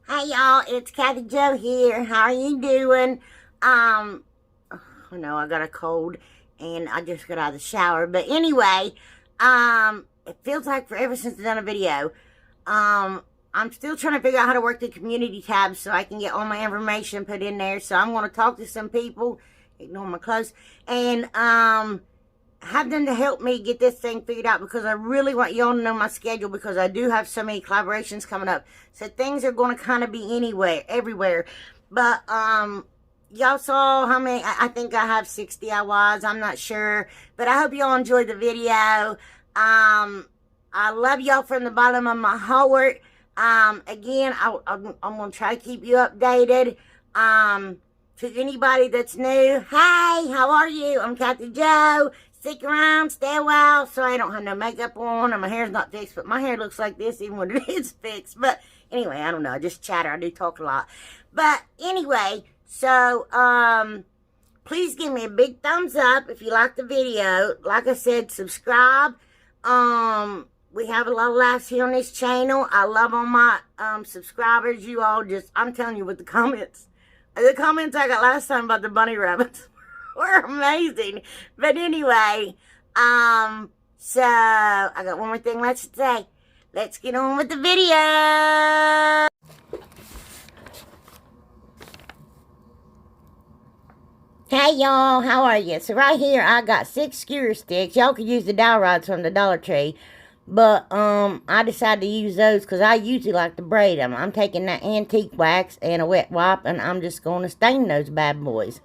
Hey y'all, it's Kathy Joe here. How are you doing? Oh no, I got a cold and I just got out of the shower. But anyway, it feels like forever since I've done a video. I'm still trying to figure out how to work the community tab so I can get all my information put in there. So I'm going to talk to some people, ignore my clothes, and have them to help me get this thing figured out, because I really want y'all to know my schedule, because I do have so many collaborations coming up. So things are going to kind of be everywhere. But y'all saw how many, I think I have 6 DIYs. I'm not sure, but I hope y'all enjoyed the video. I love y'all from the bottom of my heart. Again, I'm going to try to keep you updated. To anybody that's new, hey, how are you? I'm Kathy Joe. Stick around, stay a while. Sorry, I don't have no makeup on, and my hair's not fixed, but my hair looks like this even when it is fixed. But anyway, I don't know. I just chatter. I do talk a lot. But anyway, so, please give me a big thumbs up if you like the video. Like I said, subscribe. We have a lot of laughs here on this channel. I love all my, subscribers. You all just, I'm telling you, with the comments I got last time about the bunny rabbits were amazing. But anyway, so I got one more thing left to say. Let's get on with the video. Hey y'all, how are you? So right here I got 6 skewer sticks. Y'all could use the dowel rods from the Dollar Tree. But, I decided to use those because I usually like to braid them. I'm taking that antique wax and a wet wipe, and I'm just going to stain those bad boys.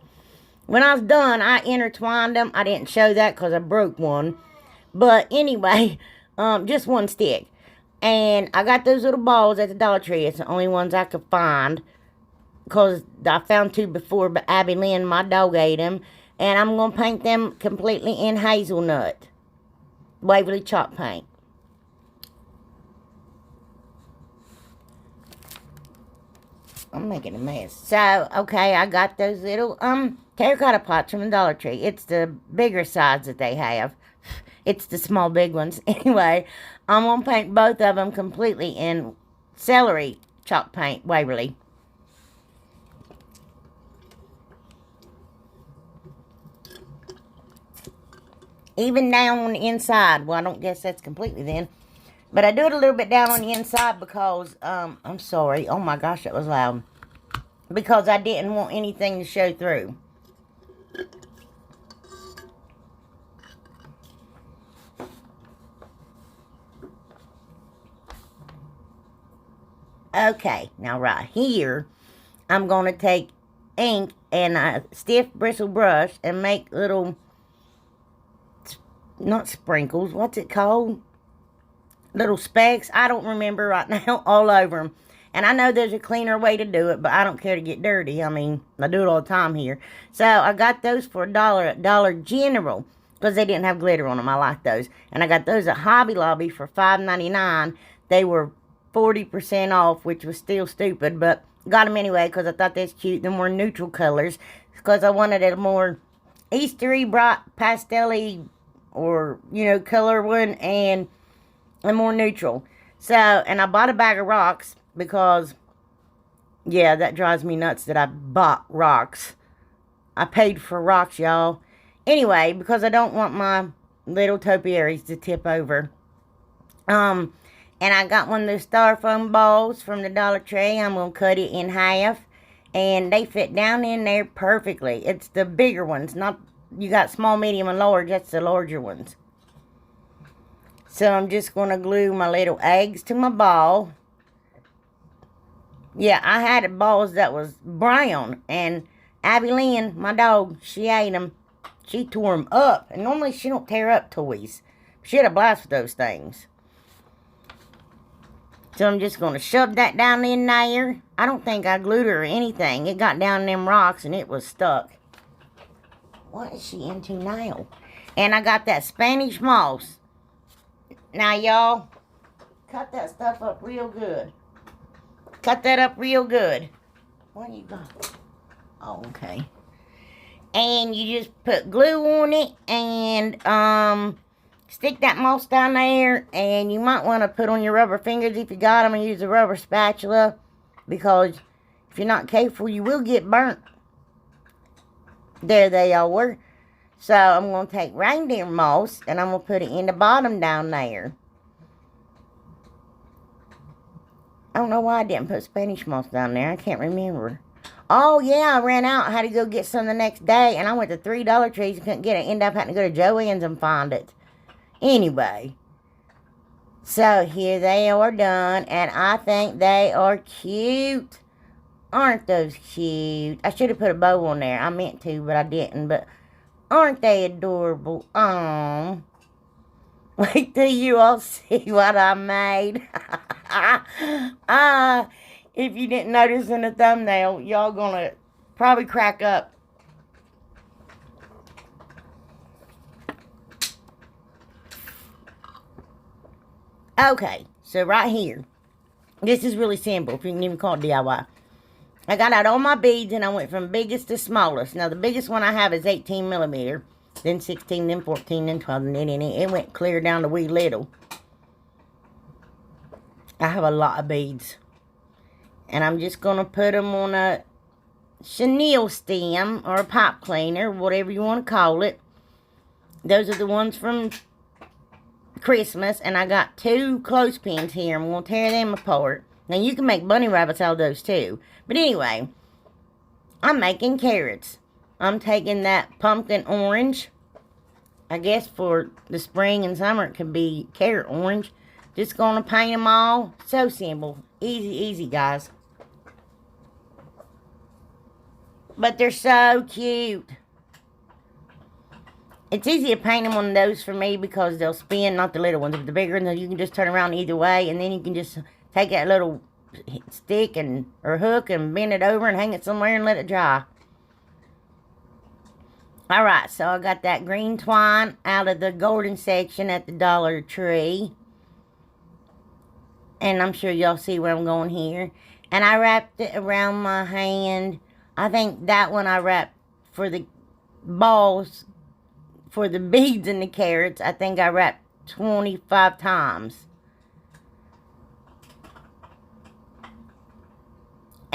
When I was done, I intertwined them. I didn't show that because I broke one. But anyway, just one stick. And I got those little balls at the Dollar Tree. It's the only ones I could find, because I found 2 before, but Abby Lynn, my dog, ate them. And I'm going to paint them completely in hazelnut. Waverly chalk paint. I'm making a mess. So, okay, I got those little, terracotta pots from the Dollar Tree. It's the bigger size that they have. It's the small, big ones. Anyway, I'm going to paint both of them completely in celery chalk paint, Waverly. Even down on the inside. Well, I don't guess that's completely then. But I do it a little bit down on the inside because, I'm sorry. Oh my gosh, that was loud. Because I didn't want anything to show through. Okay, now right here, I'm going to take ink and a stiff bristle brush and make little, not sprinkles, what's it called? Little specks, I don't remember right now, all over them. And I know there's a cleaner way to do it, but I don't care to get dirty. I mean, I do it all the time here. So I got those for $1 at Dollar General, because they didn't have glitter on them. I like those. And I got those at Hobby Lobby for $5.99. They were 40% off, which was still stupid, but got them anyway because I thought that's cute. Them were neutral colors, because I wanted a more Eastery, bright, pastel-y, or, you know, color one, and more neutral. So, and I bought a bag of rocks because, yeah, that drives me nuts that I bought rocks. I paid for rocks, y'all. Anyway, because I don't want my little topiaries to tip over. And I got one of those styrofoam balls from the Dollar Tree. I'm going to cut it in half. And they fit down in there perfectly. It's the bigger ones. Not, you got small, medium, and large. That's the larger ones. So I'm just going to glue my little eggs to my ball. Yeah, I had balls that was brown. And Abby Lynn, my dog, she ate them. She tore them up. And normally she don't tear up toys. She had a blast with those things. So I'm just going to shove that down in there. I don't think I glued it or anything. It got down in them rocks and it was stuck. What is she into now? And I got that Spanish moss. Now, y'all, cut that stuff up real good. Cut that up real good. What you got? Oh, okay. And you just put glue on it and stick that moss down there. And you might want to put on your rubber fingers if you got them, and use a rubber spatula. because if you're not careful, you will get burnt. There they are. So I'm going to take Reindeer Moss, and I'm going to put it in the bottom down there. I don't know why I didn't put Spanish moss down there. I can't remember. Oh, yeah, I ran out. I had to go get some the next day, and I went to $3 Trees and couldn't get it. Ended up having to go to Joann's and find it. Anyway. So, here they are done, and I think they are cute. Aren't those cute? I should have put a bow on there. I meant to, but I didn't. But aren't they adorable? Wait till you all see what I made. If you didn't notice in the thumbnail, y'all gonna probably crack up. Okay, so right here. This is really simple, if you can even call it DIY. I got out all my beads, and I went from biggest to smallest. Now, the biggest one I have is 18 millimeter. Then 16, then 14, then 12, and then it went clear down to wee little. I have a lot of beads. And I'm just going to put them on a chenille stem or a pipe cleaner, whatever you want to call it. Those are the ones from Christmas. And I got 2 clothespins here. I'm going to tear them apart. Now, you can make bunny rabbits out of those too. But anyway, I'm making carrots. I'm taking that pumpkin orange. I guess for the spring and summer it could be carrot orange. Just going to paint them all. So simple. Easy, easy, guys. But they're so cute. It's easy to paint them on those for me because they'll spin, not the little ones. But the bigger ones, you can just turn around either way. And then you can just take that little stick or hook and bend it over and hang it somewhere and let it dry. Alright, so I got that green twine out of the golden section at the Dollar Tree. And I'm sure y'all see where I'm going here. And I wrapped it around my hand. I think that one I wrapped for the balls, for the beads and the carrots. I think I wrapped 25 times.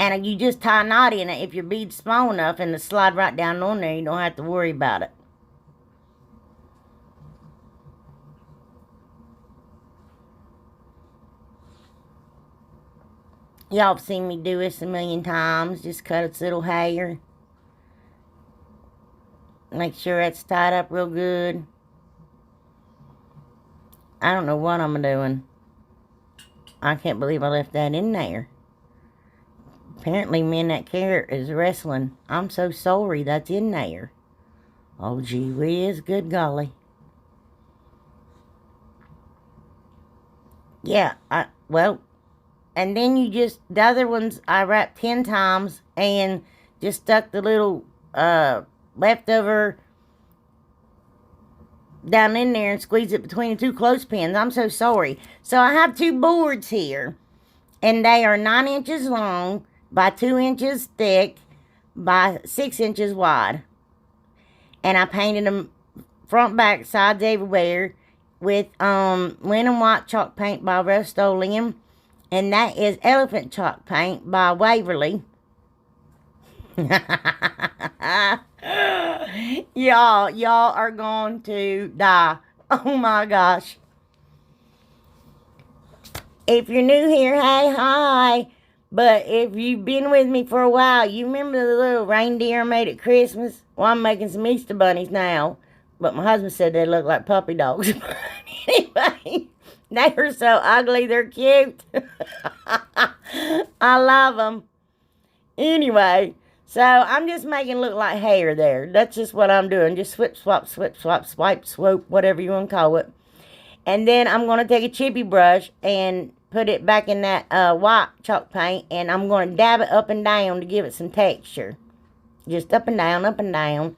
And you just tie a knot in it if your bead's small enough and it'll slide right down on there. You don't have to worry about it. Y'all have seen me do this a million times. Just cut its little hair. Make sure it's tied up real good. I don't know what I'm doing. I can't believe I left that in there. Apparently, me and that carrot is wrestling. I'm so sorry that's in there. Oh, gee whiz, good golly. Yeah, well, and then you just, the other ones I wrapped 10 times and just stuck the little leftover down in there and squeezed it between the 2 clothespins. I'm so sorry. So I have 2 boards here, and they are 9 inches long by 2 inches thick by 6 inches wide. And I painted them front, back, sides everywhere with linen white chalk paint by Rustoleum. And that is elephant chalk paint by Waverly. Y'all are going to die. Oh my gosh. If you're new here, hey, hi. But if you've been with me for a while, you remember the little reindeer I made at Christmas? Well, I'm making some Easter bunnies now. But my husband said they look like puppy dogs. Anyway, they are so ugly, they're cute. I love them. Anyway, so I'm just making it look like hair there. That's just what I'm doing. Just swip, swap, swipe, swoop, whatever you want to call it. And then I'm going to take a chippy brush and put it back in that white chalk paint. And I'm going to dab it up and down to give it some texture. Just up and down.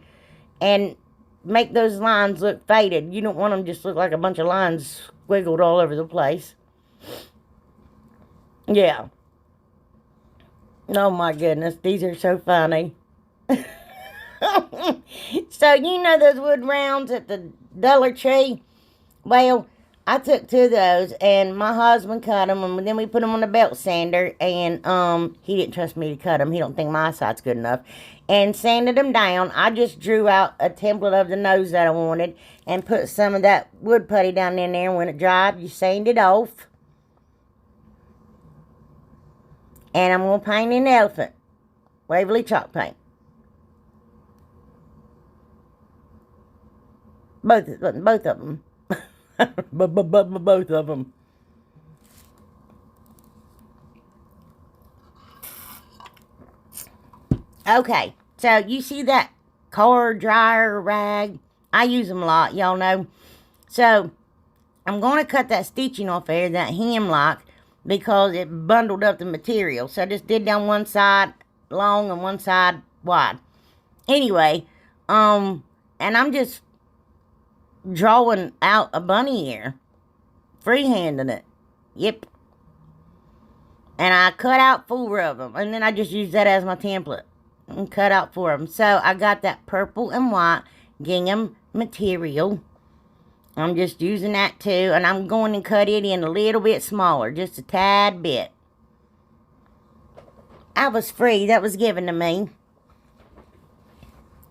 And make those lines look faded. You don't want them just look like a bunch of lines squiggled all over the place. Yeah. Oh my goodness, these are so funny. So, you know those wood rounds at the Dollar Tree? Well, I took 2 of those, and my husband cut them, and then we put them on the belt sander, and he didn't trust me to cut them. He don't think my eyesight's good enough. And sanded them down. I just drew out a template of the nose that I wanted, and put some of that wood putty down in there. And when it dried, you sand it off. And I'm going to paint an elephant. Waverly chalk paint. Both of them. Both of them. Okay, so you see that car dryer rag? I use them a lot, y'all know. So, I'm going to cut that stitching off there, that hemlock, because it bundled up the material. So, I just did down one side long and one side wide. Anyway, and I'm just drawing out a bunny ear. Freehanding it. Yep. And I cut out 4 of them. And then I just used that as my template. And cut out 4 of them. So, I got that purple and white gingham material. I'm just using that too. And I'm going to cut it in a little bit smaller. Just a tad bit. That was free. That was given to me.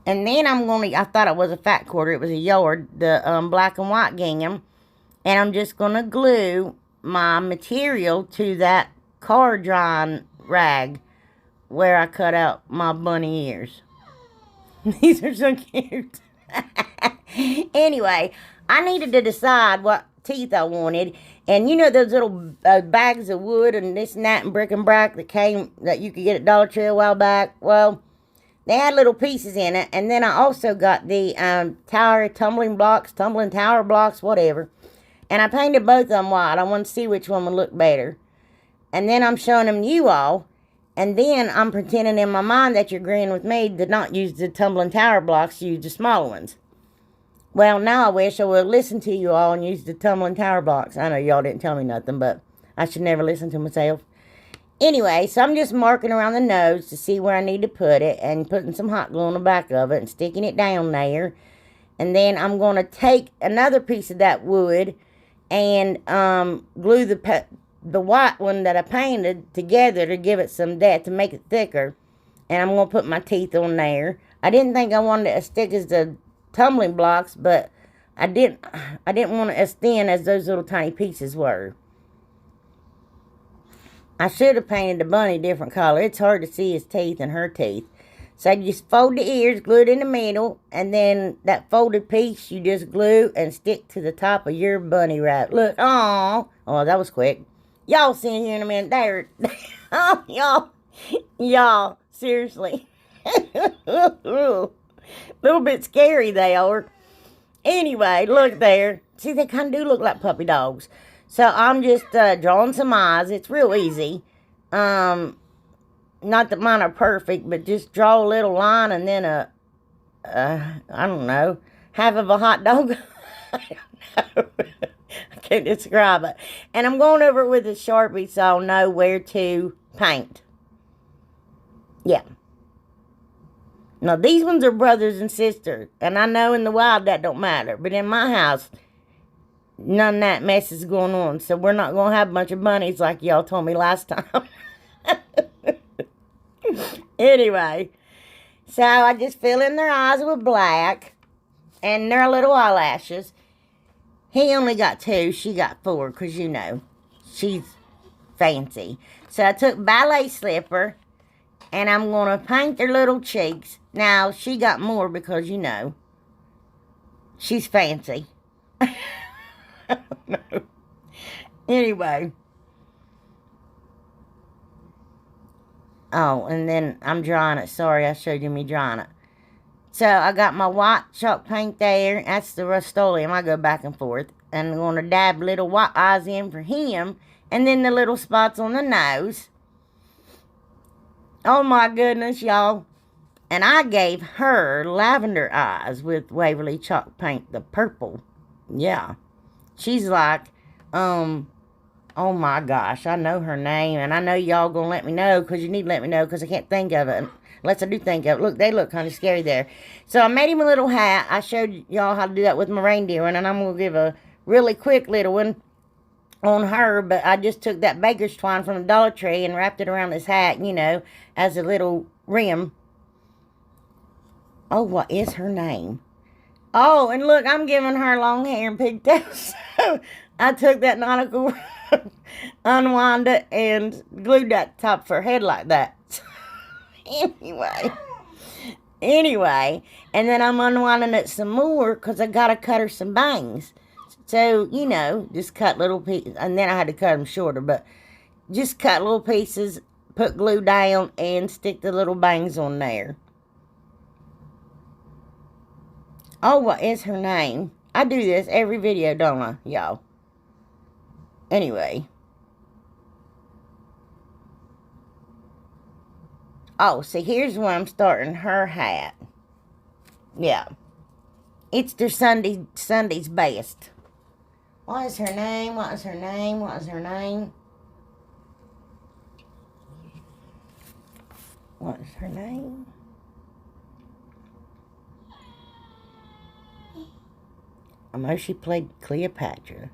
And then I thought it was a fat quarter. It was a yard. The black and white gingham. And I'm just going to glue my material to that car drying rag where I cut out my bunny ears. These are so cute. Anyway, I needed to decide what teeth I wanted. And you know those little bags of wood and this and that and brick and brack that you could get at Dollar Tree a while back? Well, they had little pieces in it. And then I also got the tumbling tower blocks, whatever. And I painted both of them white. I wanted to see which one would look better. And then I'm showing them to you all. And then I'm pretending in my mind that you're agreeing with me to not use the tumbling tower blocks, use the smaller ones. Well, now I wish I would listen to you all and use the tumbling tower blocks. I know y'all didn't tell me nothing, but I should never listen to myself. Anyway, so I'm just marking around the nose to see where I need to put it and putting some hot glue on the back of it and sticking it down there. And then I'm going to take another piece of that wood and glue the white one that I painted together to give it some depth, to make it thicker. And I'm going to put my teeth on there. I didn't think I wanted it as thick as the tumbling blocks, but I didn't want it as thin as those little tiny pieces were. I should have painted the bunny different color. It's hard to see his teeth and her teeth. So you just fold the ears, glue it in the middle, and then that folded piece you just glue and stick to the top of your bunny wrap. Look, oh, that was quick. Y'all see here in a minute. There, oh, y'all, seriously. Little bit scary they are. Anyway, look there. See, they kind of do look like puppy dogs. So I'm just drawing some eyes. It's real easy. Not that mine are perfect, but just draw a little line and then I don't know, half of a hot dog. I don't know. I can't describe it. And I'm going over it with a Sharpie so I'll know where to paint. Yeah. Now, these ones are brothers and sisters. And I know in the wild that don't matter. But in my house, none of that mess is going on. So we're not going to have a bunch of bunnies like y'all told me last time. Anyway, so I just fill in their eyes with black and their little eyelashes. He only got 2. She got 4 because, you know, she's fancy. So I took Ballet slipper and I'm going to paint their little cheeks. Now, she got more because, you know, she's fancy. I don't know. Anyway. Oh, and then I'm drawing it. Sorry, I showed you me drawing it. So, I got my white chalk paint there. That's the Rustoleum. I go back and forth. And I'm going to dab little white eyes in for him. And then the little spots on the nose. Oh, my goodness, y'all. And I gave her lavender eyes with Waverly chalk paint. The purple. Yeah. She's like, oh my gosh, I know her name, and I know y'all gonna let me know, because you need to let me know, because I can't think of it, unless I do think of it. Look, they look kind of scary there. So I made him a little hat. I showed y'all how to do that with my reindeer, and I'm gonna give a really quick little one on her, but I just took that baker's twine from the Dollar Tree and wrapped it around this hat, you know, as a little rim. Oh, what is her name? Oh, and look, I'm giving her long hair and pigtails. So I took that nautical, unwound it, and glued that top of her head like that. Anyway, and then I'm unwinding it some more because I got to cut her some bangs. So, you know, just cut little pieces, and then I had to cut them shorter, but just cut little pieces, put glue down, and stick the little bangs on there. Oh, what is her name? I do this every video, don't I, y'all? Anyway. Oh, see, here's where I'm starting her hat. Yeah. It's their Sunday's best. What is her name? What is her name? What is her name? What is her name? I know she played Cleopatra.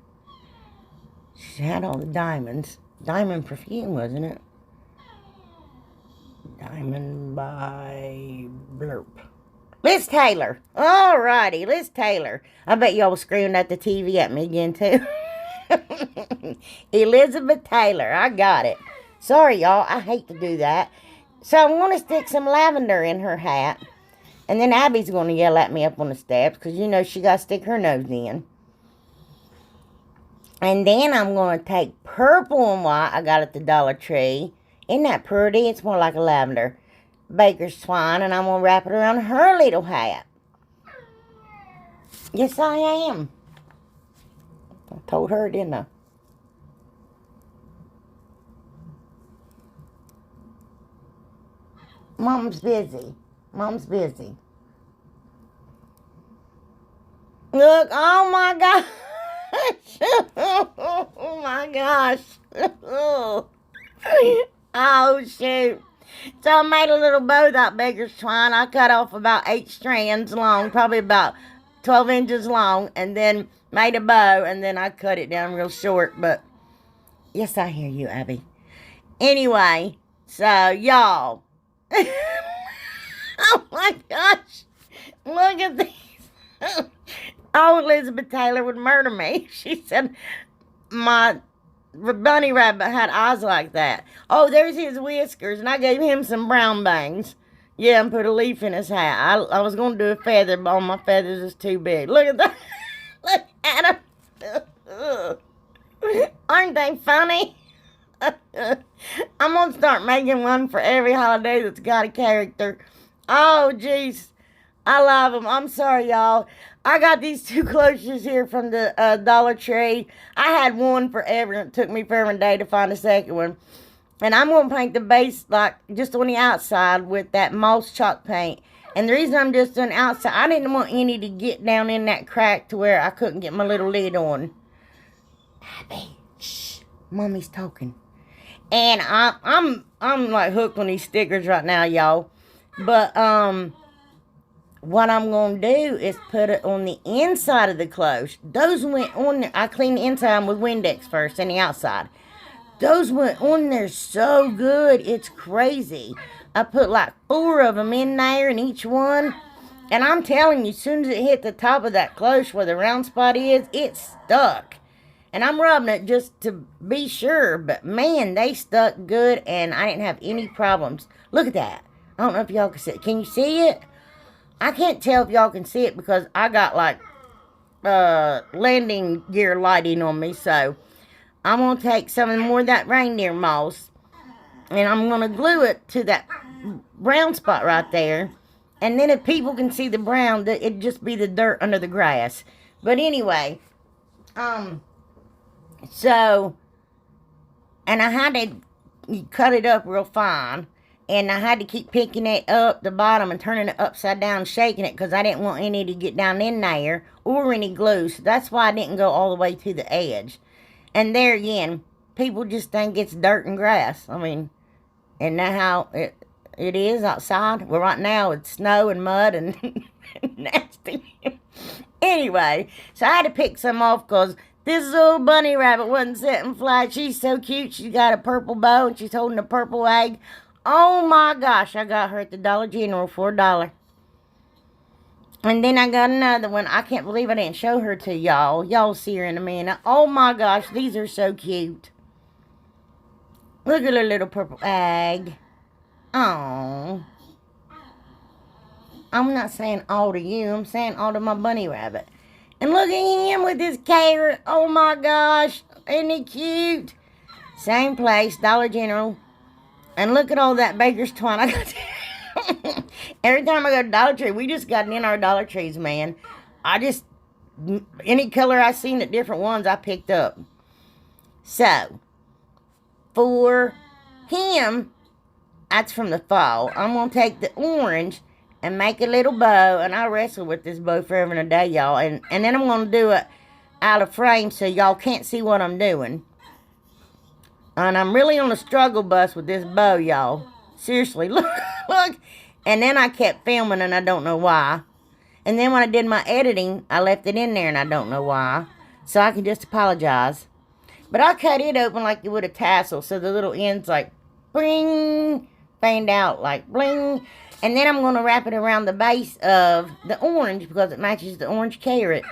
She had all the diamonds. Diamond perfume, wasn't it? Diamond by Blurp. Liz Taylor. Alrighty, Liz Taylor. I bet y'all was screaming at the TV at me again, too. Elizabeth Taylor. I got it. Sorry, y'all. I hate to do that. So I'm going to stick some lavender in her hat. And then Abby's going to yell at me up on the steps because, you know, she got to stick her nose in. And then I'm going to take purple and white I got at the Dollar Tree. Isn't that pretty? It's more like a lavender. Baker's twine, and I'm going to wrap it around her little hat. Yes, I am. I told her, didn't I? Mom's busy. Mom's busy. Look, oh my gosh. Oh my gosh. Oh, shoot. So I made a little bow that baker's twine. I cut off about 8 strands long, probably about 12 inches long, and then made a bow, and then I cut it down real short. But, yes, I hear you, Abby. Anyway, so, y'all. Oh, my gosh. Look at these. Oh, Elizabeth Taylor would murder me. She said my bunny rabbit had eyes like that. Oh, there's his whiskers, and I gave him some brown bangs. Yeah, and put a leaf in his hat. I was going to do a feather, but all my feathers is too big. Look at that. Look at them. Aren't they funny? I'm going to start making one for every holiday that's got a character. Oh, jeez. I love them. I'm sorry, y'all. I got these 2 cloches here from the Dollar Tree. I had one forever, and it took me forever and a day to find a second one. And I'm going to paint the base, like, just on the outside with that moss chalk paint. And the reason I'm just doing outside, I didn't want any to get down in that crack to where I couldn't get my little lid on. Abby, shh. Mommy's talking. And I'm like hooked on these stickers right now, y'all. But, what I'm going to do is put it on the inside of the cloche. Those went on there. I cleaned the inside with Windex first and the outside. Those went on there so good. It's crazy. I put like 4 of them in there in each one. And I'm telling you, as soon as it hit the top of that cloche where the round spot is, it stuck. And I'm rubbing it just to be sure. But man, they stuck good and I didn't have any problems. Look at that. I don't know if y'all can see it. Can you see it? I can't tell if y'all can see it because I got like landing gear lighting on me. So I'm going to take some more of that reindeer moss and I'm going to glue it to that brown spot right there. And then if people can see the brown, it'd just be the dirt under the grass. But anyway, so, and I had to cut it up real fine. And I had to keep picking it up the bottom and turning it upside down, shaking it, because I didn't want any to get down in there or any glue. So that's why I didn't go all the way to the edge. And there again, people just think it's dirt and grass. I mean, isn't that how it is outside? Well, right now it's snow and mud and nasty. Anyway, so I had to pick some off because this little bunny rabbit wasn't sitting flat. She's so cute. She's got a purple bow and she's holding a purple egg. Oh my gosh, I got her at the Dollar General for $1. And then I got another one. I can't believe I didn't show her to y'all. Y'all see her in a minute. Oh my gosh, these are so cute. Look at her little purple egg. Oh. I'm not saying all to you. I'm saying all to my bunny rabbit. And look at him with his carrot. Oh my gosh. Isn't he cute? Same place, Dollar General. And look at all that baker's twine I got. Every time I go to Dollar Tree, we just got in our Dollar Trees, man. Any color I seen at different ones, I picked up. So, for him, that's from the fall. I'm going to take the orange and make a little bow, and I wrestle with this bow forever and a day, y'all. And then I'm going to do it out of frame so y'all can't see what I'm doing. And I'm really on a struggle bus with this bow, y'all. Seriously, look. And then I kept filming, and I don't know why. And then when I did my editing, I left it in there, and I don't know why. So I can just apologize. But I cut it open like you would a tassel, so the little ends like, bling, fanned out like bling. And then I'm going to wrap it around the base of the orange, because it matches the orange carrot.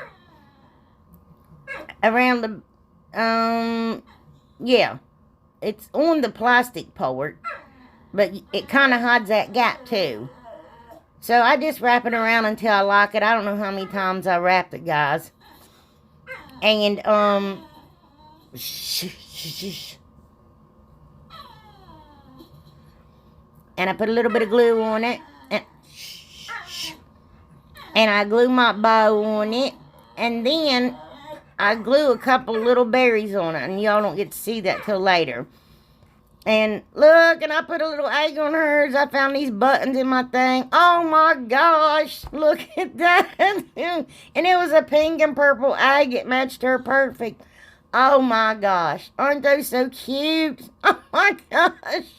Around the, yeah. It's on the plastic part, but it kind of hides that gap too. So I just wrap it around until I like it. I don't know how many times I wrapped it, guys. And, and I put a little bit of glue on it. And I glue my bow on it. And then I glue a couple little berries on it. And y'all don't get to see that till later. And look, and I put a little egg on hers. I found these buttons in my thing. Oh my gosh, look at that. And it was a pink and purple egg. It matched her perfect. Oh my gosh, aren't those so cute? Oh my gosh,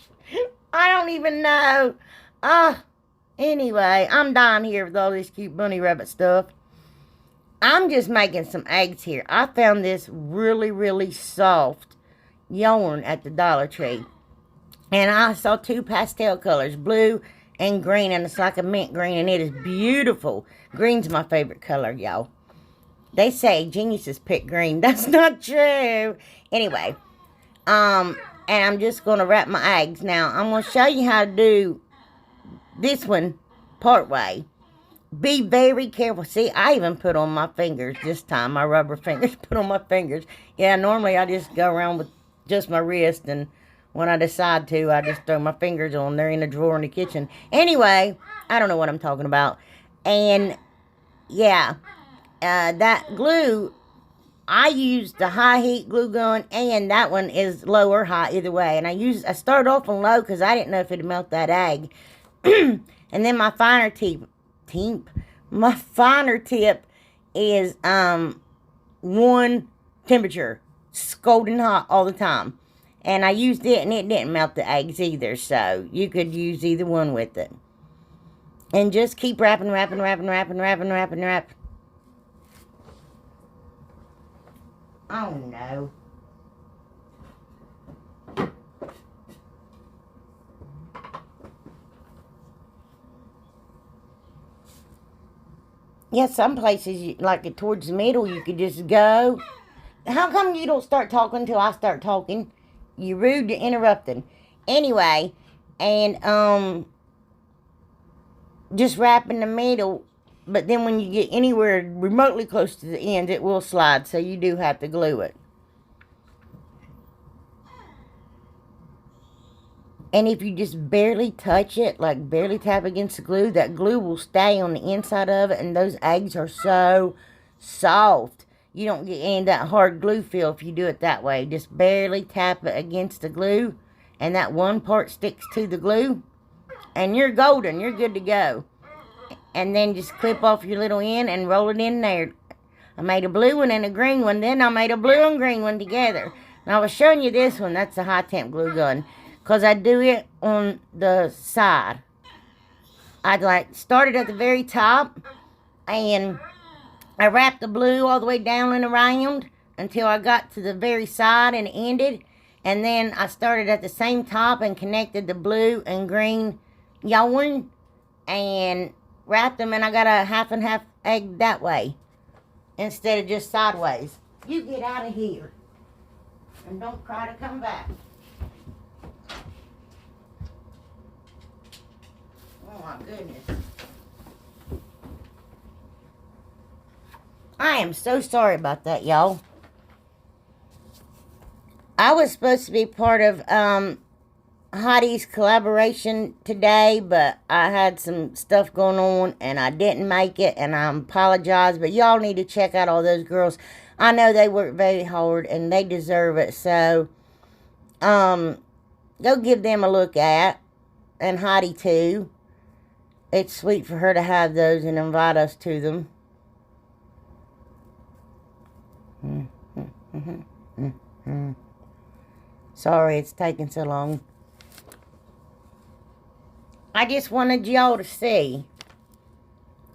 I don't even know. Anyway, I'm dying here with all this cute bunny rabbit stuff. I'm just making some eggs here. I found this really, really soft yarn at the Dollar Tree. And I saw 2 pastel colors, blue and green, and it's like a mint green, and it is beautiful. Green's my favorite color, y'all. They say geniuses pick green. That's not true. Anyway, and I'm just going to wrap my eggs. Now, I'm going to show you how to do this one part way. Be very careful. See, I even put on my fingers this time. My rubber fingers put on my fingers. Yeah, normally I just go around with just my wrist, and when I decide to, I just throw my fingers on. They're in a drawer in the kitchen. Anyway, I don't know what I'm talking about. And, yeah, that glue, I used the high heat glue gun, and that one is low or high either way. And I started off on low because I didn't know if it'd melt that egg. And then my finer tip is 1 temperature, scalding hot all the time. And I used it, and it didn't melt the eggs either, so you could use either one with it. And just keep wrapping. Oh, no. Yeah, some places, like towards the middle, you could just go. How come you don't start talking until I start talking? You're rude to interrupting. Anyway, and, just wrap in the middle, but then when you get anywhere remotely close to the end, it will slide, so you do have to glue it. And if you just barely touch it, like barely tap against the glue, that glue will stay on the inside of it, and those eggs are so soft. You don't get any of that hard glue feel if you do it that way. Just barely tap it against the glue, and that one part sticks to the glue, and you're golden. You're good to go. And then just clip off your little end and roll it in there. I made a blue one and a green one. Then I made a blue and green one together. And I was showing you this one. That's the high temp glue gun, because I do it on the side. I'd like started at the very top, and I wrapped the blue all the way down and around until I got to the very side and ended. And then I started at the same top and connected the blue and green yarn and wrapped them, and I got a half and half egg that way instead of just sideways. You get out of here and don't try to come back. Oh my goodness. I am so sorry about that, y'all. I was supposed to be part of Hottie's collaboration today, but I had some stuff going on and I didn't make it, and I apologize, but y'all need to check out all those girls. I know they work very hard and they deserve it, so go give them a look at, and Hottie too. It's sweet for her to have those and invite us to them. Sorry it's taking so long. I just wanted y'all to see.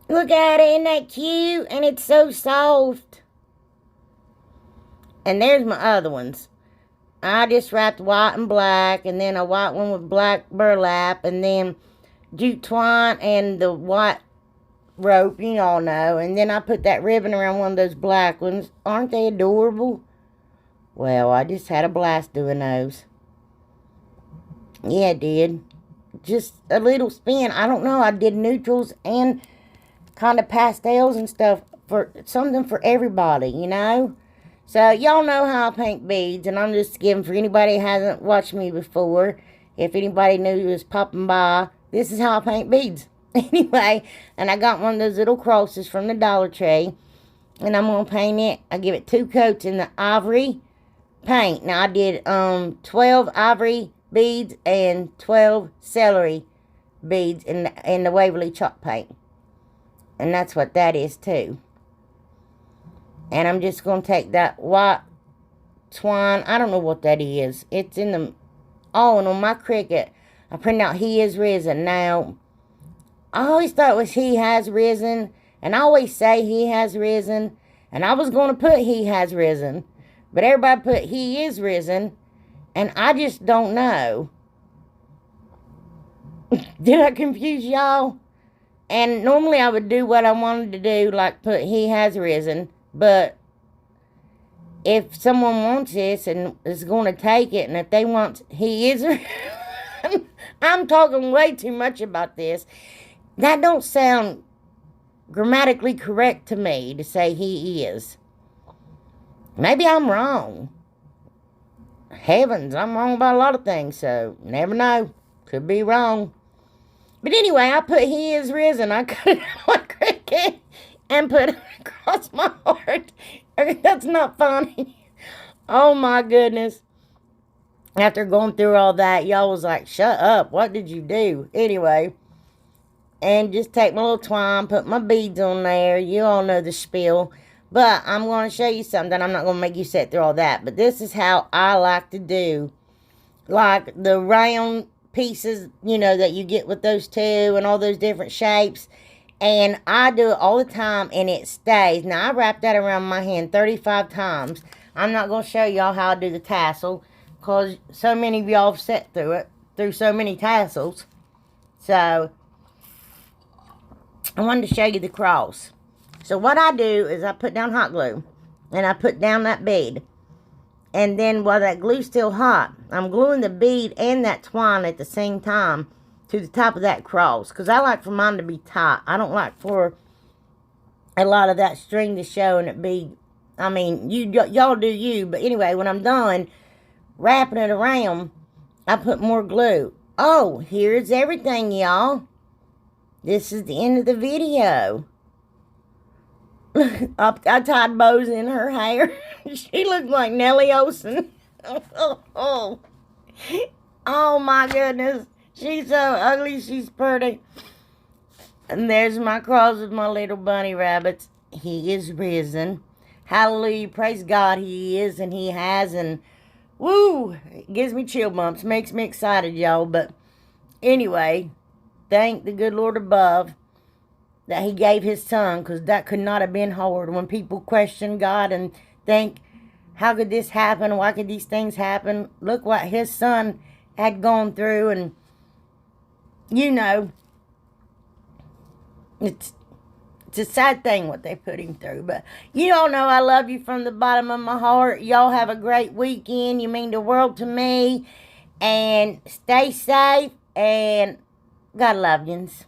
Look at it, isn't that cute? And it's so soft. And there's my other ones. I just wrapped white and black, and then a white one with black burlap, and then jute twine and the white rope, you all know. And then I put that ribbon around one of those black ones. Aren't they adorable? Well, I just had a blast doing those. Yeah, I did. Just a little spin. I don't know. I did neutrals and kind of pastels and stuff, for something for everybody, you know. So y'all know how I paint beads, and I'm just giving, for anybody who hasn't watched me before, if anybody knew who was popping by, this is how I paint beads. Anyway, and I got one of those little crosses from the Dollar Tree, and I'm going to paint it. I give it 2 coats in the ivory paint. Now I did 12 ivory beads and 12 celery beads in the Waverly chalk paint. And that's what that is too. And I'm just going to take that white twine. I don't know what that is. It's in the... Oh, and on my Cricut, I printed out He Is Risen. Now, I always thought it was He Has Risen. And I always say He Has Risen. And I was going to put He Has Risen. But everybody put He Is Risen. And I just don't know. Did I confuse y'all? And normally I would do what I wanted to do, like put He Has Risen. But if someone wants this and is going to take it, and if they want He Is Risen, I'm talking way too much about this. That don't sound grammatically correct to me to say He Is. Maybe I'm wrong. Heavens, I'm wrong about a lot of things, so never know. Could be wrong. But anyway, I put He Is Risen. I cut it on my Cricut and put it across my heart. That's not funny. Oh my goodness. After going through all that, y'all was like, shut up. What did you do? Anyway. And just take my little twine, put my beads on there. You all know the spiel. But I'm going to show you something. I'm not going to make you sit through all that. But this is how I like to do. Like the round pieces, you know, that you get with those two and all those different shapes. And I do it all the time, and it stays. Now, I wrap that around my hand 35 times. I'm not going to show y'all how I do the tassel, because so many of y'all have sat through it, through so many tassels. So, I wanted to show you the cross. So, what I do is I put down hot glue, and I put down that bead. And then, while that glue's still hot, I'm gluing the bead and that twine at the same time to the top of that cross, because I like for mine to be tight. I don't like for a lot of that string to show and it be, I mean, y'all do you, but anyway, when I'm done wrapping it around, I put more glue. Oh, here's everything, y'all. This is the end of the video. I tied bows in her hair. She looked like Nellie Olson. Oh my goodness. She's so ugly, she's pretty. And there's my cross with my little bunny rabbits. He is risen. Hallelujah, praise God, He is and He has. And woo, it gives me chill bumps. Makes me excited, y'all. But anyway, thank the good Lord above that he gave his son, because that could not have been hard. When people question God and think, how could this happen? Why could these things happen? Look what his son had gone through, and you know, it's a sad thing what they put him through. But you all know I love you from the bottom of my heart. Y'all have a great weekend. You mean the world to me. And stay safe, and God love yous.